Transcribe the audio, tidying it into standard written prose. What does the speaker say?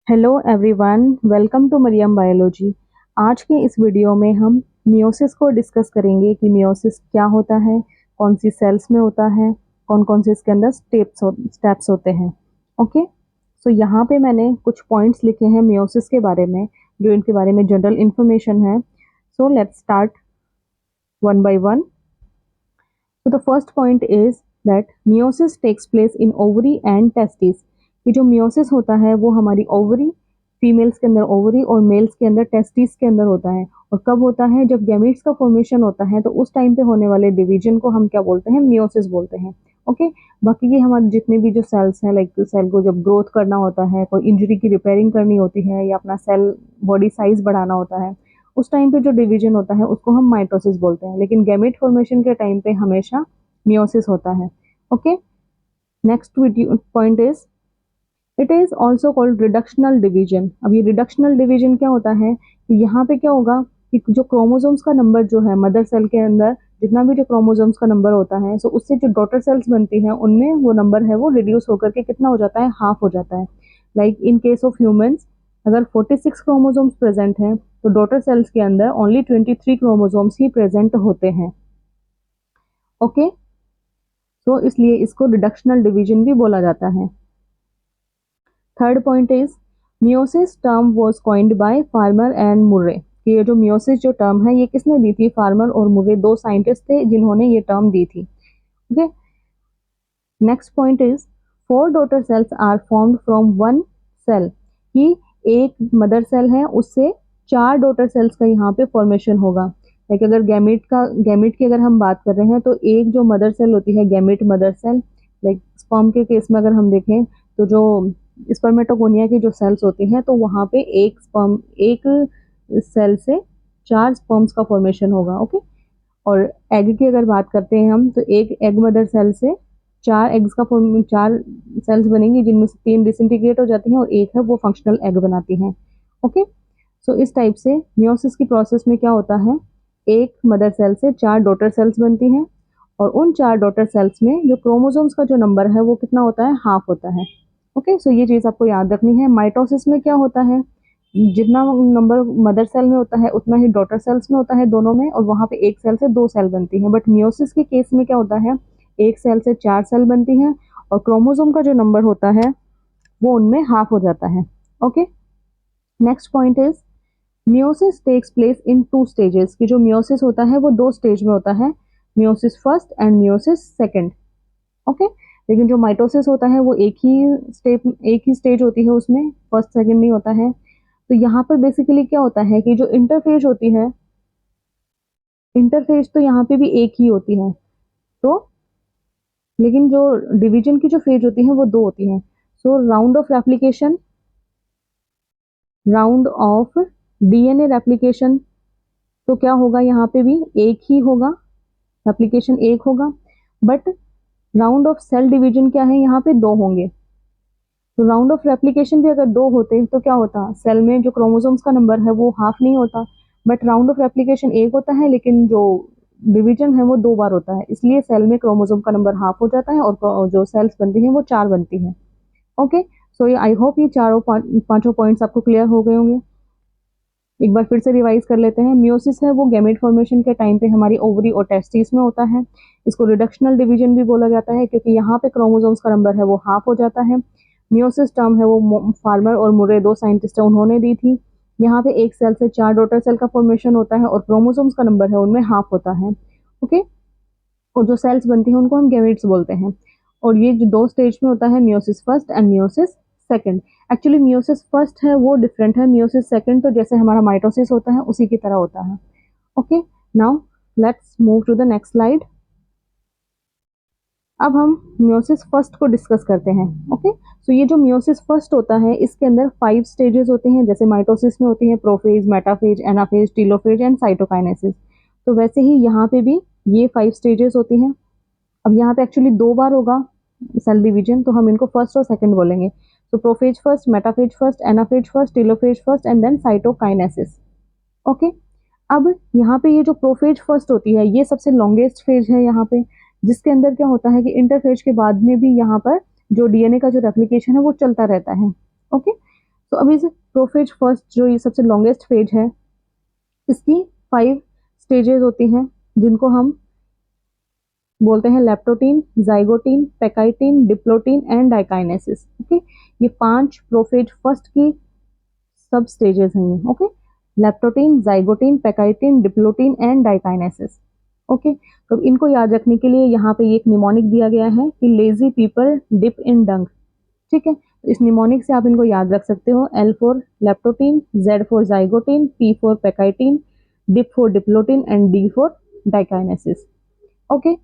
Hello everyone, welcome to Maryam biology. आज के इस वीडियो में हम मियोसिस को डिस्कस करेंगे कि मियोसिस क्या होता है, कौन सी सेल्स में होता है, कौन कौन से इसके अंदर स्टेप्स होते हैं। ओके, सो यहाँ पे मैंने कुछ पॉइंट्स लिखे हैं मियोसिस के बारे में, जो इनके बारे में जनरल इंफॉर्मेशन है। So let's start one by one. So the first point is that meiosis takes place in ovary and testes। कि जो meiosis होता है वो हमारी ओवरी, फीमेल्स के अंदर ओवरी और मेल्स के अंदर टेस्टिस के अंदर होता है। और कब होता है? जब गैमीट्स का फॉर्मेशन होता है, तो उस टाइम पे होने वाले डिवीजन को हम क्या बोलते हैं? मियोसिस बोलते हैं। ओके, बाकी के हमारे जितने भी जो सेल्स हैं, लाइक सेल को जब ग्रोथ करना होता है, कोई इंजरी की रिपेयरिंग करनी होती है या अपना सेल बॉडी साइज बढ़ाना होता है, उस टाइम पे जो डिवीजन होता है उसको हम माइटोसिस बोलते हैं। लेकिन गैमेट फॉर्मेशन के टाइम पे हमेशा मियोसिस होता है। Okay, next point is it is also called reductional division. अब ये रिडक्शनल डिवीजन क्या होता है कि यहाँ पे क्या होगा कि जो क्रोमोसोम्स का नंबर जो है मदर सेल के अंदर, जितना भी जो क्रोमोसोम्स का नंबर होता है, सो उससे जो डॉटर सेल्स बनती हैं उनमें वो नंबर है वो रिड्यूस होकर के कितना हो जाता है? हाफ हो जाता है। Like in case of humans, अगर 46 क्रोमोसोम्स प्रेजेंट हैं तो डॉटर सेल्स के अंदर ओनली 23 क्रोमोसोम्स ही प्रेजेंट होते हैं। ओके, तो इसलिए इसको रिडक्शनल डिवीजन भी बोला जाता है। Third point is meiosis term was coined by farmer and Murray. ये जो मियोसिस जो टर्म है ये किसने दी थी? फार्मर और मुर्रे, दो साइंटिस्ट थे जिन्होंने ये टर्म दी थी। Okay, next point is four daughter cells are formed from one cell. कि एक मदर सेल है उससे चार डॉटर सेल्स का यहाँ पे फॉर्मेशन होगा। लाइक अगर गैमेट की अगर हम बात कर रहे हैं तो एक जो मदर सेल होती है gamete mother cell, like sperm के केस में अगर हम देखें तो जो स्पर्मेटोगोनिया की जो सेल्स होती हैं तो वहाँ पे एक सेल से चार स्पर्म्स का फॉर्मेशन होगा। ओके, और एग की अगर बात करते हैं हम तो एक एग मदर सेल से चार सेल्स बनेंगी, जिनमें से तीन डिसइंटीग्रेट हो जाती हैं और एक है वो फंक्शनल एग बनाती हैं। ओके, सो इस टाइप से मियोसिस की प्रोसेस में क्या होता है, एक मदर सेल से चार डॉटर सेल्स बनती हैं और उन चार डॉटर सेल्स में जो क्रोमोसोम्स का जो नंबर है वो कितना होता है? हाफ होता है। ओके, सो ये चीज़ आपको याद रखनी है। माइटोसिस में क्या होता है, जितना नंबर मदर सेल में होता है उतना ही डॉटर सेल्स में होता है दोनों में, और वहाँ पे एक सेल से दो सेल बनती हैं। बट मियोसिस के केस में क्या होता है, एक सेल से चार सेल बनती हैं और क्रोमोसोम का जो नंबर होता है वो उनमें हाफ हो जाता है। Okay, next point is meiosis takes place in two stages. कि जो मियोसिस होता है वो दो स्टेज में होता है, meiosis first and meiosis second. Okay, लेकिन जो माइटोसिस होता है वो एक ही स्टेज होती है, उसमें फर्स्ट सेकंड नहीं होता है। तो यहाँ पर बेसिकली क्या होता है कि जो इंटरफेज होती है, इंटरफेज तो यहाँ पे भी एक ही होती है, तो लेकिन जो डिवीजन की जो फेज होती है वो दो होती हैं। सो राउंड ऑफ डीएनए रेप्लिकेशन, तो क्या होगा यहाँ पे भी एक ही होगा, रेप्लिकेशन एक होगा। But round of cell division क्या है, यहाँ पे दो होंगे। तो राउंड ऑफ रेप्लिकेशन भी अगर दो होते तो क्या होता, सेल में जो क्रोमोसोम्स का नंबर है वो हाफ नहीं होता। बट राउंड ऑफ रेप्लिकेशन एक होता है, लेकिन जो डिवीजन है वो दो बार होता है, इसलिए सेल में क्रोमोसोम का नंबर हाफ हो जाता है और जो सेल्स बनती हैं वो चार बनती हैं। ओके, सो ये आई होप ये चारों पांचों पॉइंट्स आपको क्लियर हो गए होंगे। एक बार फिर से रिवाइज कर लेते हैं। मियोसिस है वो गैमेट फॉर्मेशन के टाइम पे हमारी ओवरी और टेस्टिस में होता है। इसको रिडक्शनल डिवीजन भी बोला जाता है क्योंकि यहाँ पे क्रोमोसोम्स का नंबर है वो हाफ हो जाता है। मियोसिस टर्म है वो फार्मर और मुरे, दो साइंटिस्ट है, उन्होंने दी थी। यहाँ पे एक सेल से चार डॉटर सेल का फॉर्मेशन होता है और क्रोमोसोम्स का नंबर है उनमें हाफ होता है। ओके, और जो सेल्स बनती हैं उनको हम गैमेट्स बोलते हैं। और ये जो दो स्टेज में होता है, meiosis first and meiosis second. Actually meiosis first है वो डिफरेंट है, मियोसिस सेकंड तो जैसे हमारा माइटोसिस होता है उसी की तरह होता है। Okay, now let's move to the next slide. अब हम मियोसिस फर्स्ट को डिस्कस करते हैं। ओके, सो ये जो मियोसिस फर्स्ट होता है इसके अंदर 5 स्टेजेस होते हैं, जैसे माइटोसिस में होती है prophase, metaphase, anaphase, telophase and cytokinesis. तो वैसे ही यहाँ पे भी ये 5 स्टेजेस होती हैं। अब यहाँ पे एक्चुअली दो बार होगा सेल डिवीजन, तो हम इनको फर्स्ट और सेकंड बोलेंगे। तो prophase first, metaphase first, anaphase first, telophase first and then cytokinesis. Okay, अब यहाँ पे ये जो प्रोफेज फर्स्ट होती है ये सबसे लॉन्गेस्ट फेज है यहाँ पे, जिसके अंदर क्या होता है कि इंटरफेज के बाद में भी यहाँ पर जो डीएनए का जो रेप्लिकेशन है वो चलता रहता है। ओके, तो तो अभी से प्रोफेज फर्स्ट जो ये सबसे लॉन्गेस्ट फेज है, इसकी 5 स्टेजेस होती हैं जिनको हम बोलते हैं leptotene, zygotene, pachytene, diplotene and diakinesis. Okay, ये 5 प्रोफेज फर्स्ट की सब स्टेजेस हैं ये। Okay, leptotene, zygotene, pachytene, diplotene and diakinesis. Okay, तो इनको याद रखने के लिए यहाँ पे एक निमोनिक दिया गया है कि लेजी पीपल डिप इन डंग। ठीक है, तो इस निमोनिक से आप इनको याद रख सकते हो, L for leptotene, Z for zygotene, P for pachytene, dip for diplotene and D for diakinesis. Okay,